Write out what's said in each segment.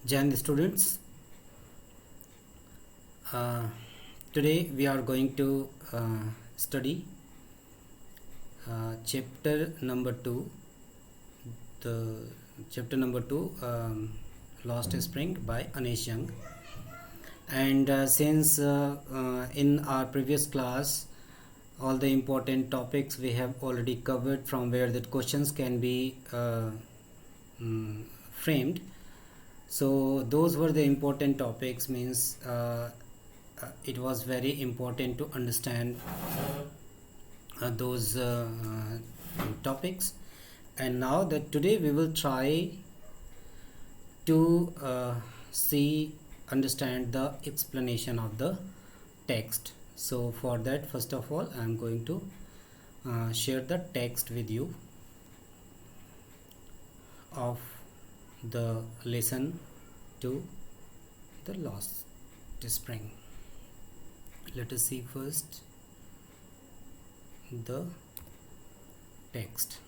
Jan students, uh, today we are going to study chapter number 2, the chapter number 2, Lost Spring by Anish Young. And since in our previous class all the important topics we have already covered, from where the questions can be framed, so those were the important topics. Means it was very important to understand those topics. And now that today we will try to understand the explanation of the text. So for that, first of all, I am going to share the text with you of the lesson to the Lost Spring. Let us see first the text.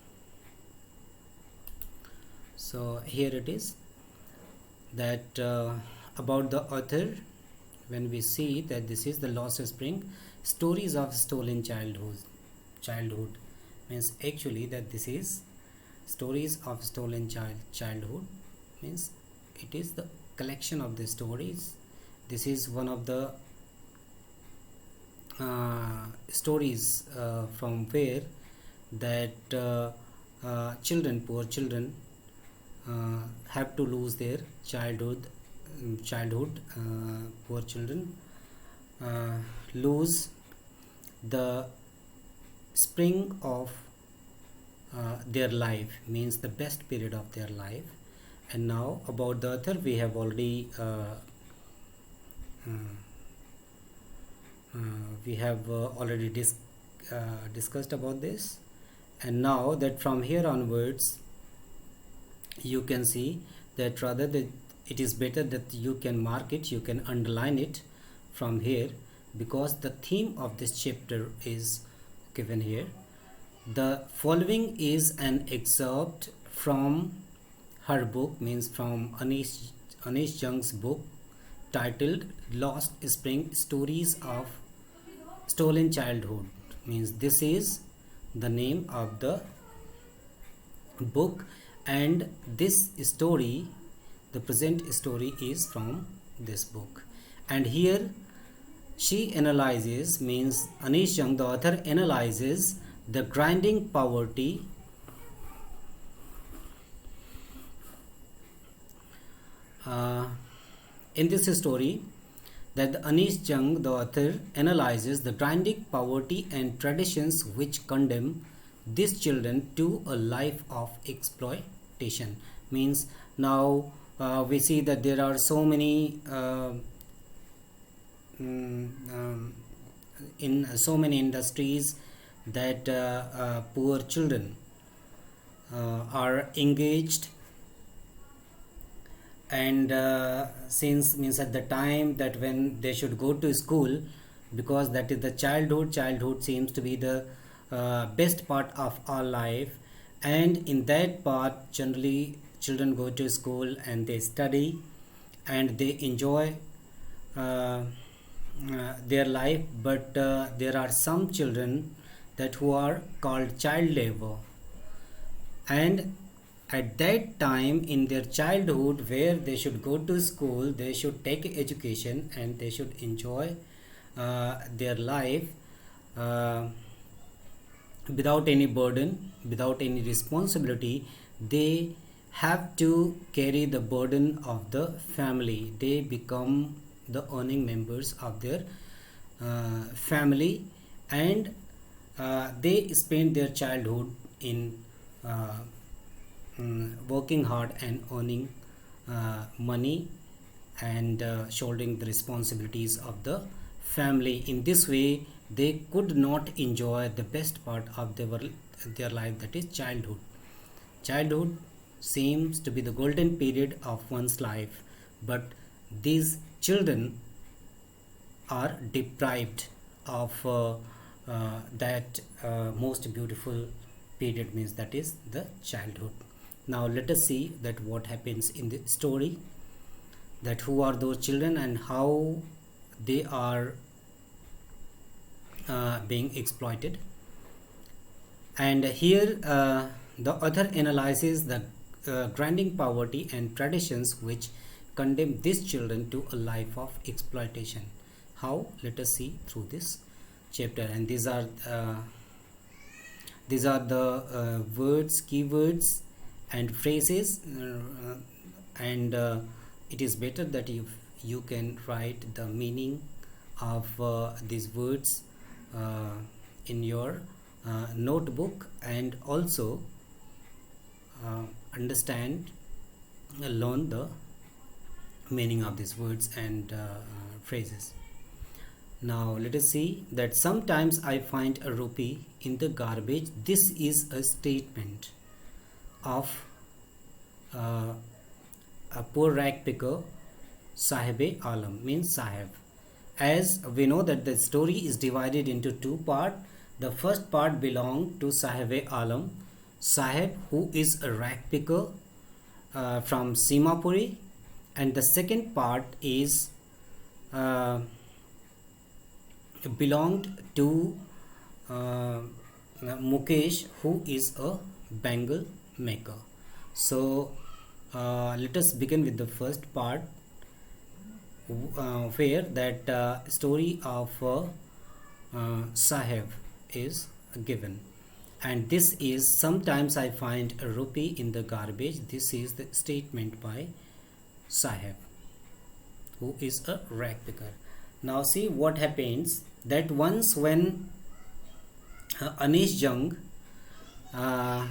So here it is, that about the author. When we see that this is the Lost Spring, stories of stolen childhood means actually that this is stories of stolen childhood, means it is the collection of the stories. This is one of the stories from where that poor children have to lose their childhood. Poor children lose the spring of their life, means the best period of their life. And now about the author we have already discussed about this. And now that from here onwards you can see that rather that it is better that you can mark it, you can underline it from here, because the theme of this chapter is given here. The following is an excerpt from her book, means from Anish Young's book titled Lost Spring, Stories of Stolen Childhood. Means this is the name of the book, and this story, the present story, is from this book. And here she analyzes, means Anish Young, the author, analyzes the grinding poverty in this story, that Anish Young, the author, analyzes the grinding poverty and traditions which condemn these children to a life of exploitation. Means now we see that there are so many in so many industries that poor children are engaged. And since means at the time that when they should go to school, because that is the childhood seems to be the best part of our life, and in that part generally children go to school and they study and they enjoy their life. But there are some children that who are called child labor, and at that time in their childhood where they should go to school, they should take education and they should enjoy their life without any burden, without any responsibility. They have to carry the burden of the family. They become the earning members of their family, and they spend their childhood in working hard and earning money and shouldering the responsibilities of the family. In this way they could not enjoy the best part of their life, that is childhood seems to be the golden period of one's life, but these children are deprived of that most beautiful period, means that is the childhood. Now let us see that what happens in the story. that who are those children and how they are being exploited. And here the author analyzes the grinding poverty and traditions which condemn these children to a life of exploitation. How? Let us see through this chapter. And these are the words, keywords and phrases, and it is better that you can write the meaning of these words in your notebook, and also understand, learn the meaning of these words and phrases. Now let us see that sometimes I find a rupee in the garbage. This is a statement of a poor rag picker, Sahib Alam, means Sahib. As we know that the story is divided into two parts. The first part belonged to Sahib Alam, Sahib, who is a rag picker from Simapuri, and the second part is belonged to Mukesh, who is a bangle maker. So let us begin with the first part, where that story of Sahib is given. And this is sometimes I find a rupee in the garbage. This is the statement by Sahib, who is a rag picker. Now see what happens, that once when Anish Jung, Anish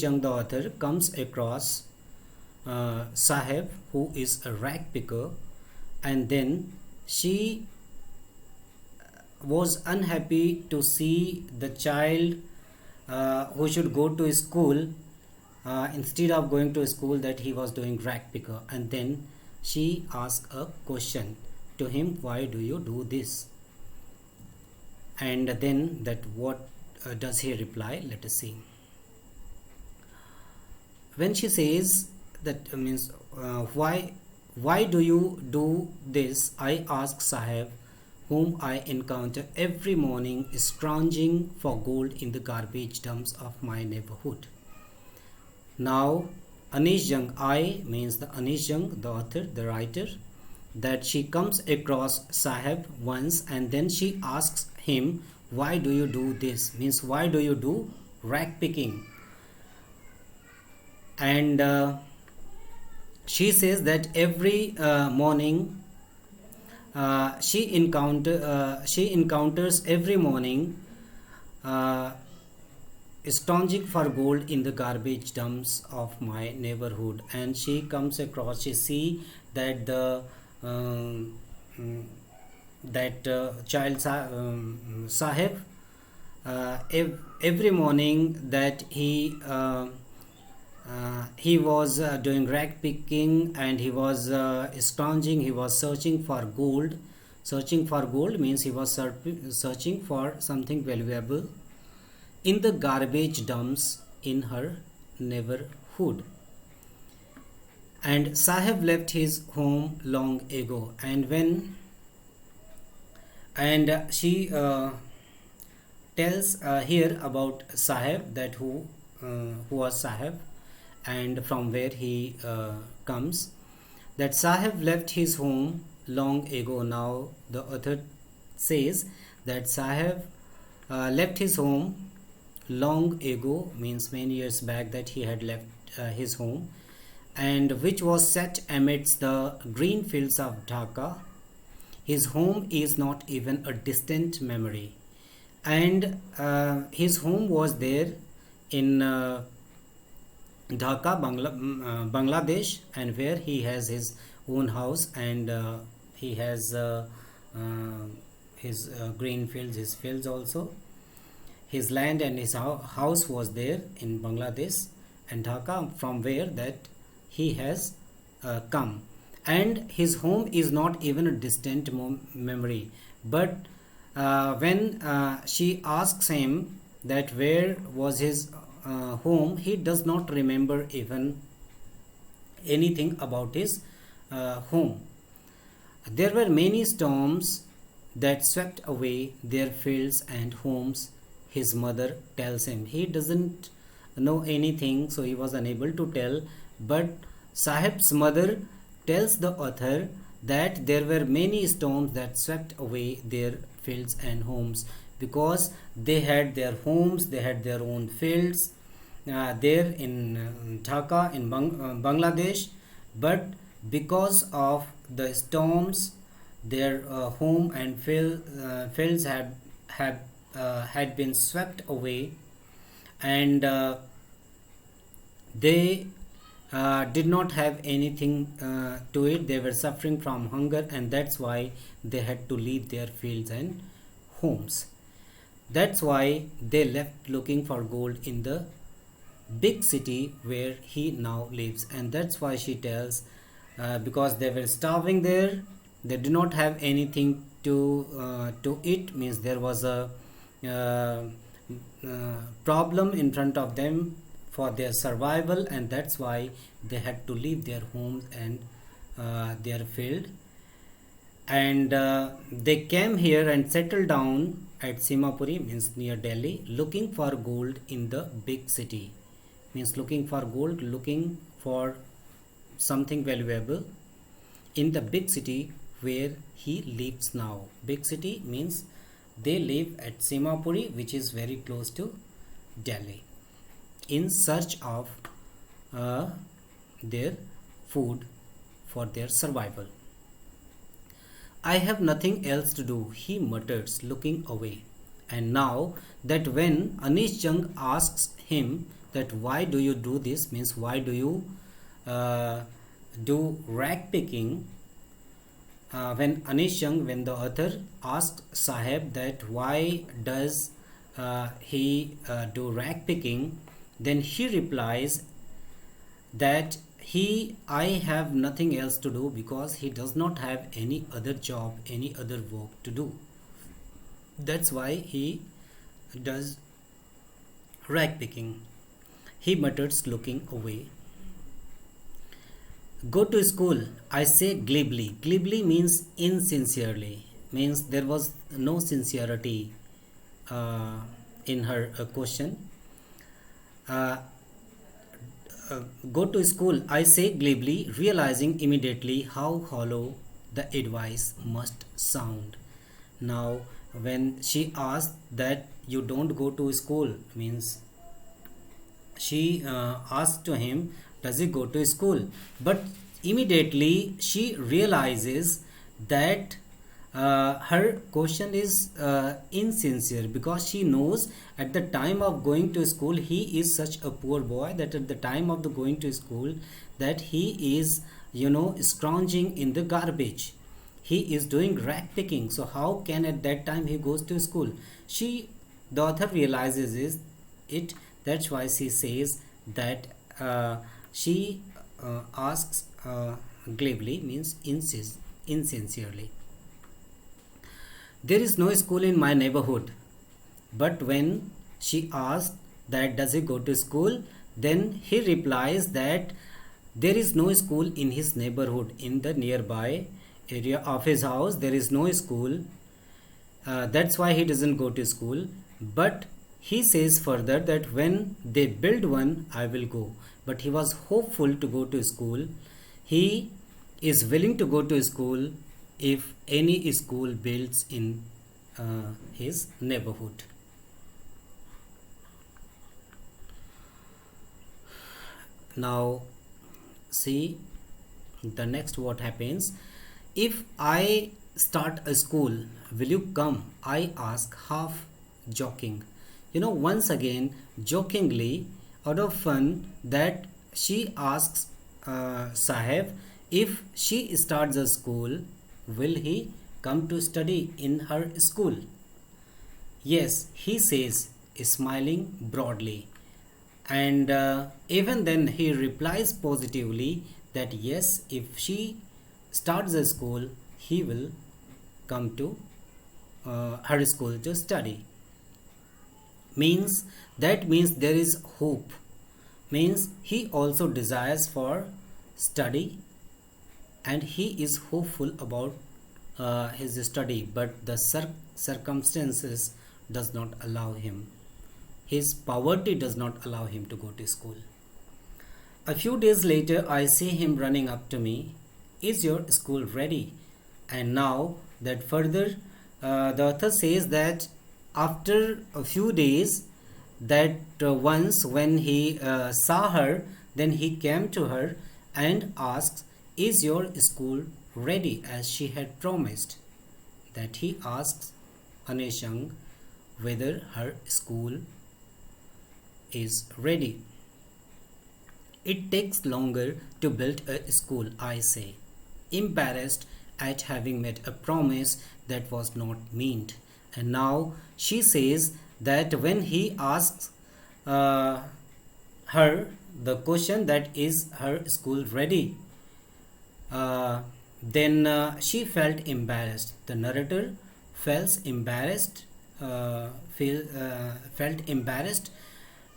Jung the author, comes across Sahib, who is a rag picker, and then she was unhappy to see the child who should go to school, instead of going to school, that he was doing rag picker. And then she asked a question to him, why do you do this? And then that what does he reply? Let us see. When she says that means why do you do this, I ask Sahib, whom I encounter every morning scrounging for gold in the garbage dumps of my neighborhood. Now Anish Jung, I means the Anish Jung, the author, the writer, that she comes across Sahib once, and then she asks him, why do you do this, means why do you do rag picking? And she says that every morning she encounters every morning scrounging for gold in the garbage dumps of my neighborhood. And she comes across, she see that the child Sahib, every morning that he was doing rag picking, and he was scrounging, he was searching for gold. Searching for gold means he was searching for something valuable in the garbage dumps in her neighborhood. And Sahib left his home long ago. And she tells here about Sahib, that who was Sahib and from where he comes. That Sahib left his home long ago. Now the author says that Sahib left his home long ago, means many years back that he had left his home, and which was set amidst the green fields of Dhaka. His home is not even a distant memory, and his home was there in Dhaka, Bangladesh, and where he has his own house, and he has his green fields, his fields also. His land and his house was there in Bangladesh and Dhaka, from where that he has come. And his home is not even a distant memory. But when she asks him that where was his home, he does not remember even anything about his home. There were many storms that swept away their fields and homes, his mother tells him. He doesn't know anything, so he was unable to tell. But Sahib's mother tells the author that there were many storms that swept away their fields and homes, because they had their homes, they had their own fields there in Dhaka in Bangladesh, but because of the storms, their home and fields had been swept away, and they did not have anything to eat. They were suffering from hunger, and that's why they had to leave their fields and homes. That's why they left looking for gold in the big city where he now lives. And that's why she tells, because they were starving there, they did not have anything to eat, means there was a problem in front of them for their survival, and that's why they had to leave their homes and their field. And they came here and settled down at Simapuri, means near Delhi, looking for gold in the big city, means looking for gold, looking for something valuable in the big city where he lives now. Big city means they live at Simapuri, which is very close to Delhi, in search of their food for their survival. I have nothing else to do, he mutters, looking away. And now that when Anish Jung asks him that why do you do this, means why do you do rag picking, when the author asked Sahib that why does he do rag picking, then he replies that I have nothing else to do, because he does not have any other job, any other work to do. That's why he does rag picking. He mutters, looking away. Go to school, I say glibly. Glibly means insincerely, means there was no sincerity in her question. Go to school, I say glibly, realizing immediately how hollow the advice must sound. Now, when she asked that you don't go to school, means she asked to him, does he go to school? But immediately she realizes that her question is insincere, because she knows at the time of going to school he is such a poor boy that at the time of the going to school that he is scrounging in the garbage, he is doing rag picking. So how can at that time he goes to school? The author realizes it. That's why she says that she asks glibly, means insincerely. There is no school in my neighborhood. But when she asked that does he go to school, then he replies that there is no school in his neighborhood, in the nearby area of his house there is no school. That's why he doesn't go to school. But he says further that when they build one, I will go. But he was hopeful to go to school. He is willing to go to school if any school builds in his neighborhood. Now see the next what happens. If I start a school, will you come? I ask, half joking. Once again jokingly, out of fun, that she asks Sahib, if she starts a school, will he come to study in her school? Yes, he says, smiling broadly. And even then he replies positively that yes, if she starts a school, he will come to her school to study. That means there is hope. Means he also desires for study, and he is hopeful about his study, but the circumstances does not allow him. His poverty does not allow him to go to school. A few days later, I see him running up to me. Is your school ready? And now that further, the author says that after a few days, that once when he saw her, then he came to her and asked, is your school ready, as she had promised? That he asks Aneshang whether her school is ready. It takes longer to build a school, I say, embarrassed at having made a promise that was not meant. And now she says that when he asks her the question that is her school ready, then she felt embarrassed. The narrator felt embarrassed, felt embarrassed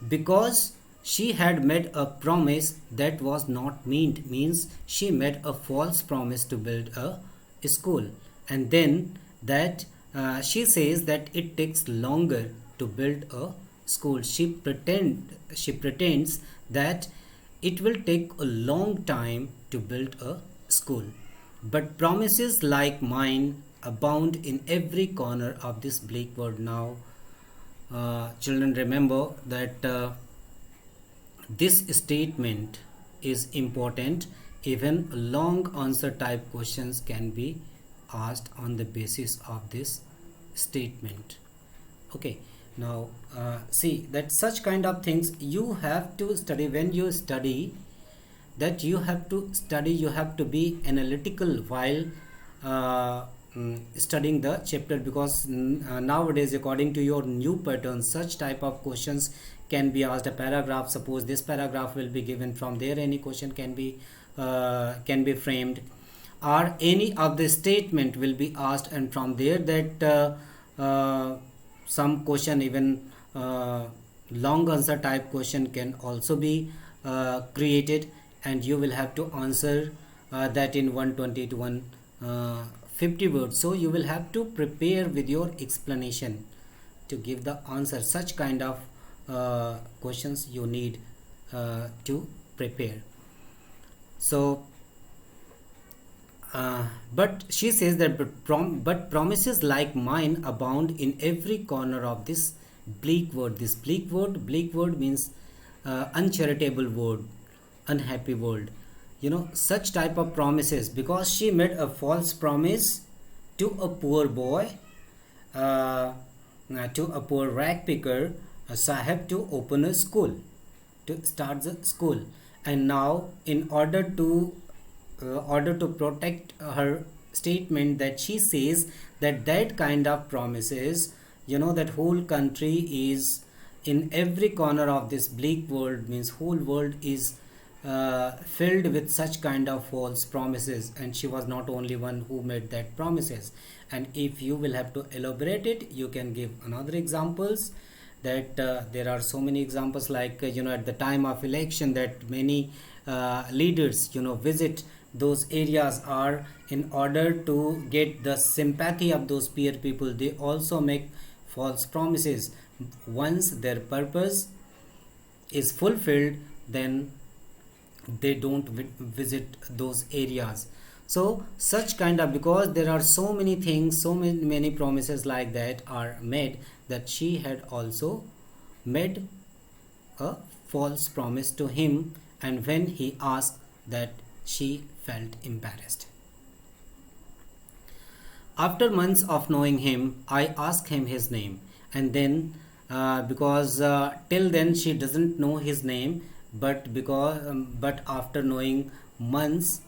because she had made a promise that was not meant. Means she made a false promise to build a school, and then that she says that it takes longer to build a school. She pretends that it will take a long time to build a school, but promises like mine abound in every corner of this bleak world. Now children, remember that this statement is important. Even long answer type questions can be asked on the basis of this statement. Okay, now see that such kind of things you have to study. When you study, that you have to study, you have to be analytical while studying the chapter, because nowadays, according to your new pattern, such type of questions can be asked. A paragraph, suppose this paragraph will be given, from there any question can be framed, or any of the statement will be asked, and from there that some question, even long answer type question can also be created, and you will have to answer that in 120 to 150 words. So you will have to prepare with your explanation to give the answer. Such kind of questions you need to prepare. So but she says that but promises like mine abound in every corner of this bleak world. This bleak word means uncharitable world, unhappy world. Such type of promises, because she made a false promise to a poor boy, to a poor rag picker, Sahib, to open a school, to start the school. And now in order to protect her statement, that she says that kind of promises, that whole country is in every corner of this bleak world, means whole world is filled with such kind of false promises, and she was not only one who made that promises. And if you will have to elaborate it, you can give another examples, that there are so many examples, like at the time of election, that many leaders visit those areas, are in order to get the sympathy of those peer people, they also make false promises. Once their purpose is fulfilled, then they don't visit those areas. So such kind of, because there are so many things, so many promises like that are made, that she had also made a false promise to him, and when he asked, that she felt embarrassed. After months of knowing him, I asked him his name, and then because till then she doesn't know his name, but after knowing months,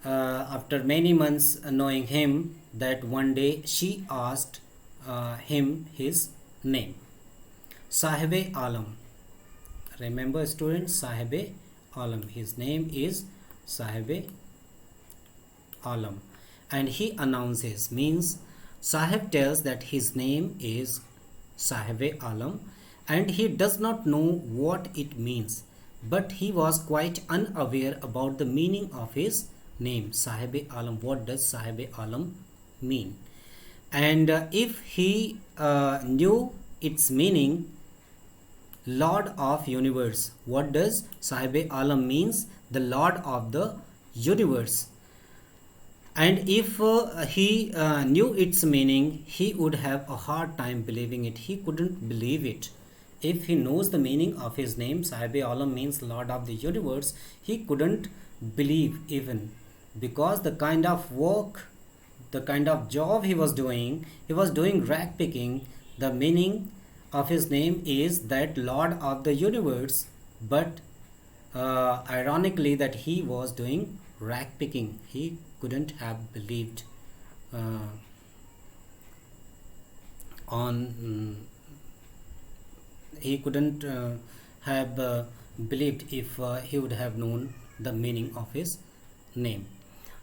after many months knowing him, that one day she asked him his name. Sahibe Alam. Remember students, Sahibe Alam. His name is Sahibe Alam. And he announces, means Sahib tells that his name is Sahibe Alam, and he does not know what it means, but he was quite unaware about the meaning of his name. Sahib-e-Alam. What does Sahib-e-Alam mean? And if he knew its meaning, Lord of Universe. What does Sahib-e-Alam means? The Lord of the Universe. And if he knew its meaning, he would have a hard time believing it. He couldn't believe it. If he knows the meaning of his name, Sahib-e-Alam means Lord of the Universe, he couldn't believe even, because the kind of work, the kind of job he was doing rag picking. The meaning of his name is that Lord of the Universe, but ironically that he was doing rag picking. He couldn't have believed on he couldn't have believed if he would have known the meaning of his name.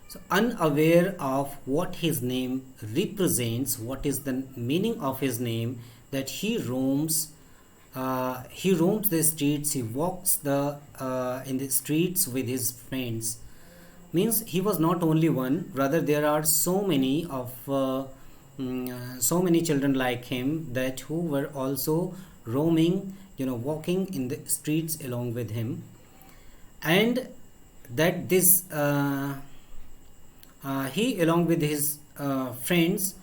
So unaware of what his name represents, what is the meaning of his name, that he roams the streets, he walks in the streets with his friends. Means he was not only one, rather there are so many children like him that who were also roaming, walking in the streets along with him. And that this he along with his friends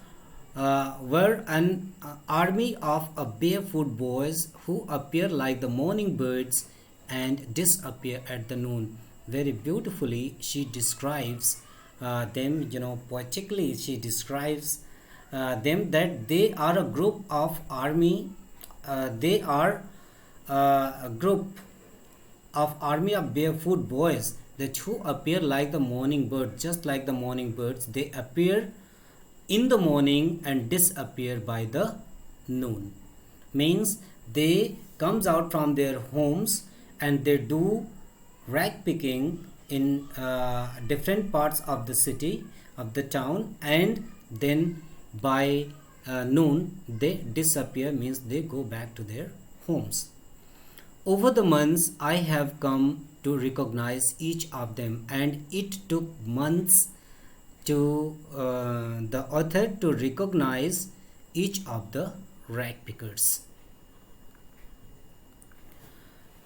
were an army of barefoot boys who appear like the morning birds and disappear at the noon. Very beautifully she describes them, poetically she describes them, that they are a group of army, they are a group of army of barefoot boys that who appear like the morning bird. Just like the morning birds, they appear in the morning and disappear by the noon. Means they comes out from their homes and they do rag picking in different parts of the city, of the town, and then by noon they disappear, means they go back to their homes. Over the months I have come to recognize each of them, and it took months to the author to recognize each of the rag pickers.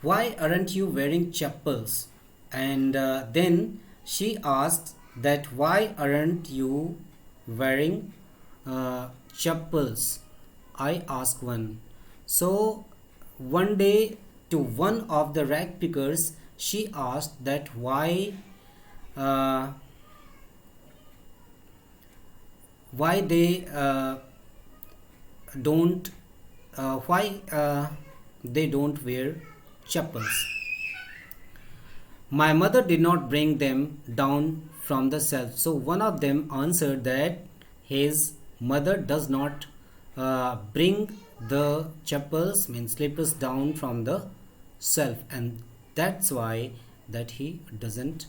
Why aren't you wearing chappals? And then she asked that why aren't you wearing chappals? I ask one. So one day to one of the rag pickers she asked that why they don't wear chappals. My mother did not bring them down from the shelf. So one of them answered that his mother does not bring the chappals, means slippers, down from the shelf, and that's why that he doesn't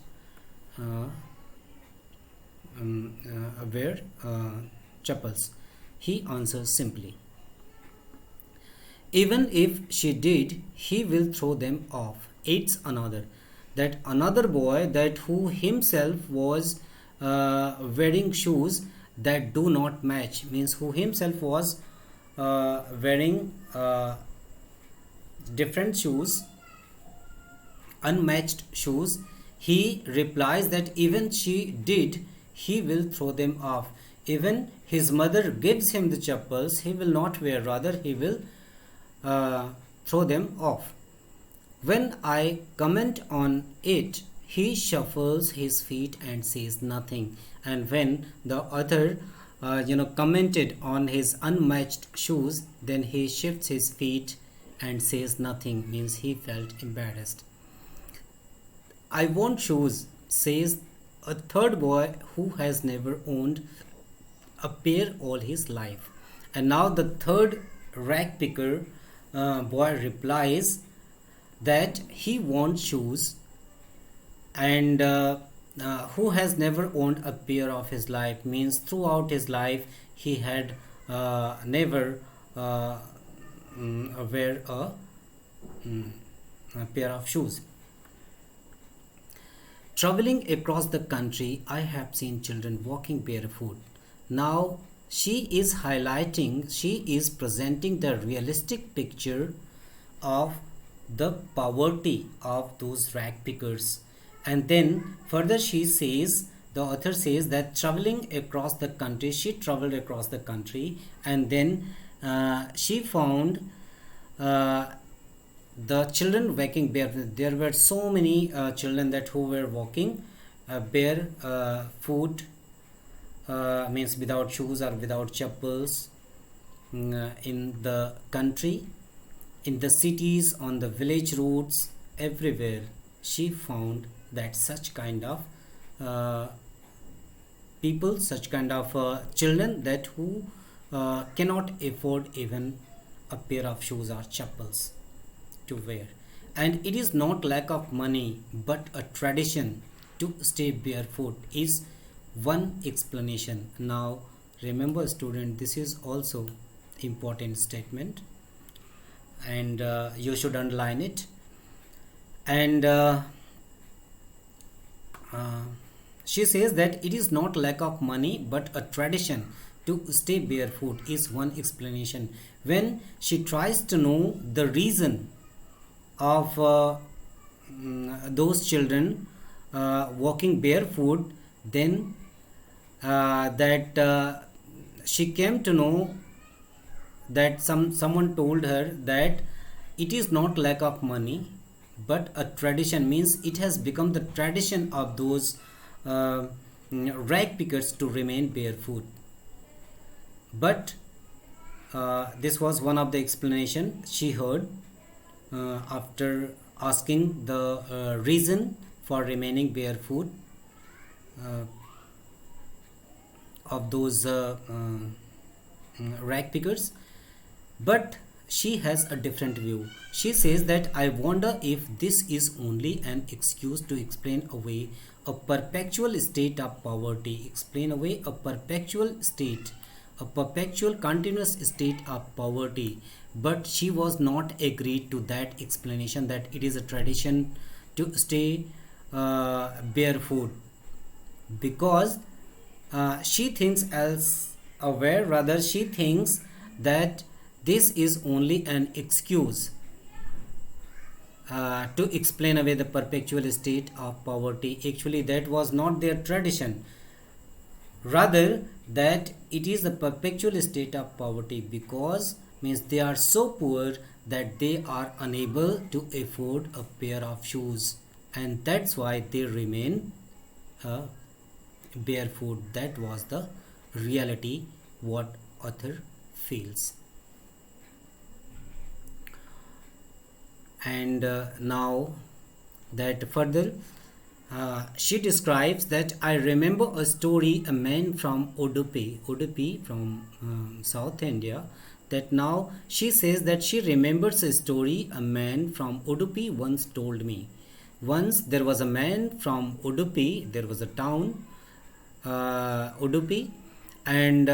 wear chappals. He answers simply. Even if she did, he will throw them off. It's another. That another boy that who himself was wearing shoes that do not match, means who himself was wearing different shoes, unmatched shoes. He replies that even she did, he will throw them off. Even his mother gives him the chappals, he will not wear, rather he will throw them off. When I comment on it, he shuffles his feet and says nothing. And when the author commented on his unmatched shoes, then he shifts his feet and says nothing, means he felt embarrassed. I want shoes, says a third boy who has never owned a pair all his life. And now the third rag picker boy replies that he wants shoes, and who has never owned a pair of his life, means throughout his life he had never wear a pair of shoes. Traveling across the country, I have seen children walking barefoot. Now, she is presenting the realistic picture of the poverty of those rag pickers. And then further the author says that she traveled across the country, and then she found uh, the children walking barefoot. There were so many children that who were walking barefoot, means without shoes or without chappals, in the country, in the cities, on the village roads, everywhere. She found that such kind of uh, people, such kind of children that who cannot afford even a pair of shoes or chappals to wear. And it is not lack of money but a tradition to stay barefoot is one explanation. Now remember student, this is also important statement, and you should underline it. And she says that it is not lack of money but a tradition to stay barefoot is one explanation. When she tries to know the reason of those children walking barefoot, then that she came to know that someone told her that it is not lack of money but a tradition, means it has become the tradition of those rag pickers to remain barefoot. But this was one of the explanation she heard after asking the reason for remaining barefoot of those rag pickers. But she has a different view. She says that I wonder if this is only an excuse to explain away a perpetual state of poverty, a perpetual continuous state of poverty. But she was not agreed to that explanation that it is a tradition to stay barefoot, because she thinks she thinks that this is only an excuse to explain away the perpetual state of poverty. Actually that was not their tradition, rather that it is a perpetual state of poverty, because means they are so poor that they are unable to afford a pair of shoes, and that's why they remain barefoot. That was the reality what author feels. And now that further she describes that I remember a story, a man from Udupi from South India, that now she says that she remembers a story a man from Udupi once told me. Once there was a man from Udupi, there was a town Udupi, and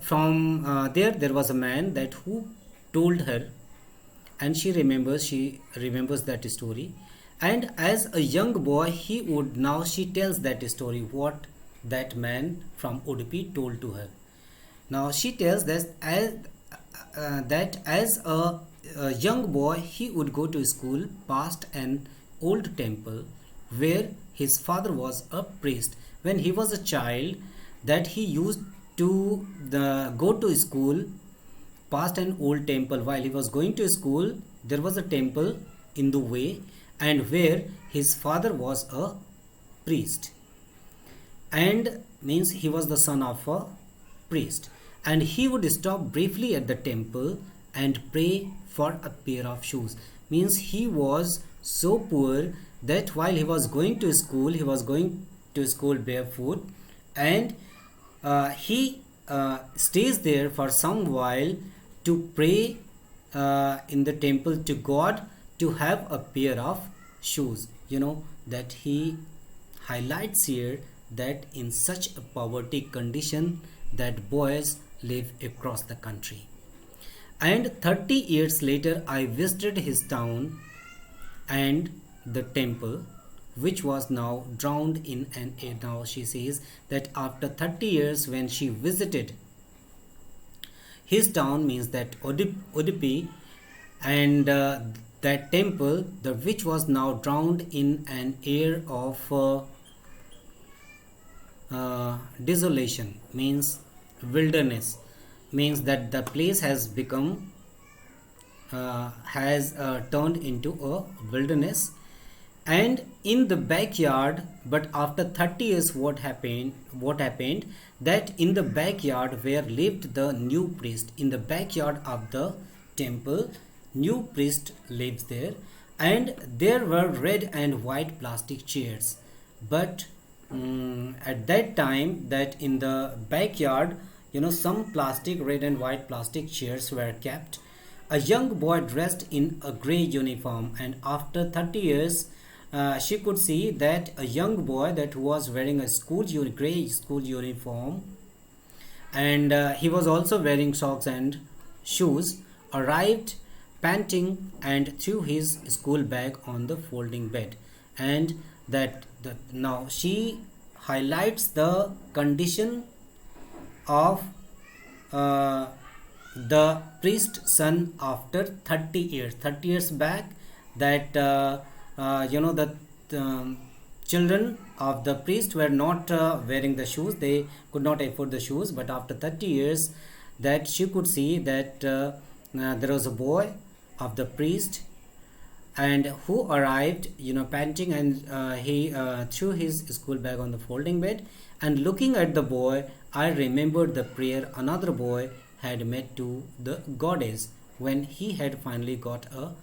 from there was a man that who told her, and she remembers that story. And as a young boy she tells that story what that man from Udupi told to her. Now she tells that as a young boy he would go to school past an old temple where his father was a priest. When he was a child, that he used to go to school past an old temple. While he was going to school, there was a temple in the way, and where his father was a priest, and means he was the son of a priest, and he would stop briefly at the temple and pray for a pair of shoes. Means he was so poor that while he was going to school barefoot, and he stays there for some while to pray in the temple to God to have a pair of shoes. That he highlights here that in such a poverty condition that boys live across the country. And 30 years later I visited his town and the temple, which was now drowned in an air. Now she says that after 30 years when she visited his town, means that Udupi, and that temple, the which was now drowned in an air of desolation, means wilderness, means that the place has become has turned into a wilderness. And in the backyard, but after 30 years, what happened that in the backyard where lived the new priest, in the backyard of the temple, new priest lives there, and there were red and white plastic chairs. But at that time, that in the backyard, some plastic, red and white plastic chairs were kept. A young boy dressed in a gray uniform, and after 30 years, she could see that a young boy that was wearing a gray school uniform, and he was also wearing socks and shoes, arrived panting and threw his school bag on the folding bed. And now she highlights the condition of uh, the priest's son after 30 years back, that the children of the priest were not wearing the shoes, they could not afford the shoes. But after 30 years, that she could see that there was a boy of the priest, and who arrived panting, and he threw his school bag on the folding bed. And looking at the boy, I remembered the prayer another boy had made to the goddess when he had finally got a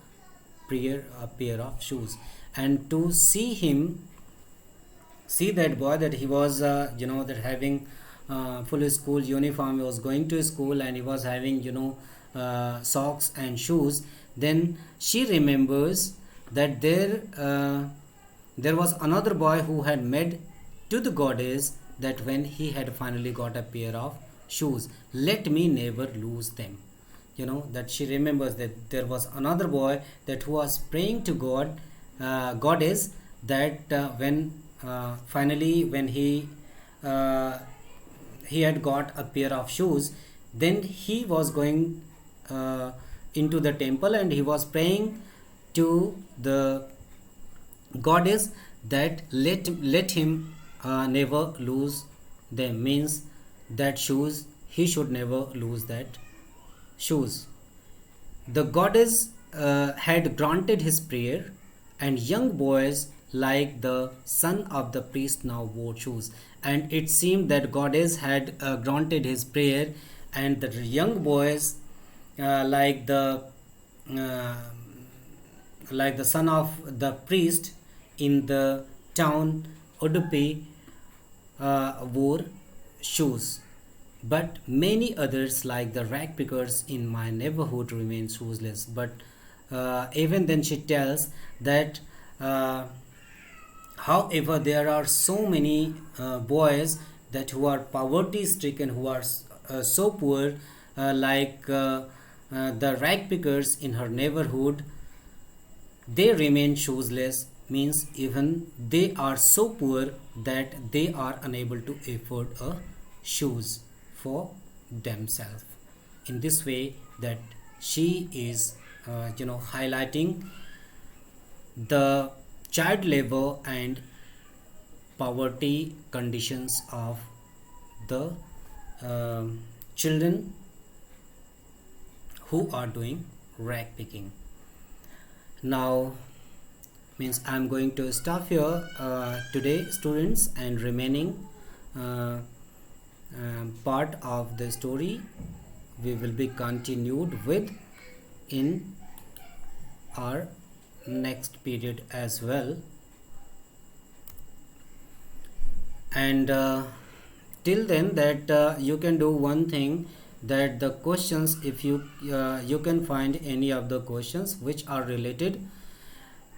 pair of shoes. And to see that boy, that he was that having full school uniform, he was going to school, and he was having socks and shoes. Then she remembers that there was another boy who had made to the goddess that when he had finally got a pair of shoes, let me never lose them. That she remembers that there was another boy that who was praying to goddess, that when finally when he had got a pair of shoes, then he was going into the temple, and he was praying to the goddess that let him never lose them, means that shoes, he should never lose that shoes. The goddess had granted his prayer, and young boys like the son of the priest now wore shoes. And it seemed that goddess had granted his prayer, and the young boys like the son of the priest in the town Udupi wore shoes. But many others, like the rag pickers in my neighborhood, remain shoeless. But even then she tells that however, there are so many boys that who are poverty stricken, who are so poor, like the rag pickers in her neighborhood, they remain shoeless, means even they are so poor that they are unable to afford a shoes for themselves. In this way, that she is highlighting the child labor and poverty conditions of the children who are doing rag picking. Now, means I'm going to stop here today, students, and remaining part of the story we will be continued with in our next period as well. And till then, that you can do one thing, that the questions, if you can find any of the questions which are related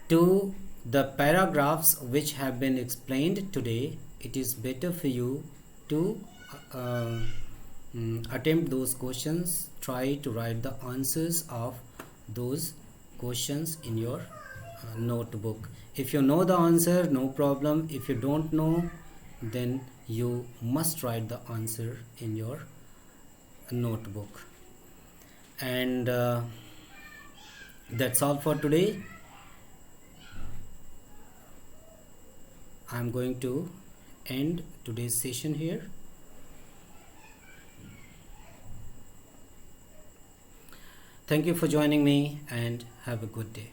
to the paragraphs which have been explained today, it is better for you to attempt those questions. Try to write the answers of those questions in your notebook. If you know the answer, no problem. If you don't know, then you must write the answer in your notebook. And that's all for today. I'm going to end today's session here. Thank you for joining me and have a good day.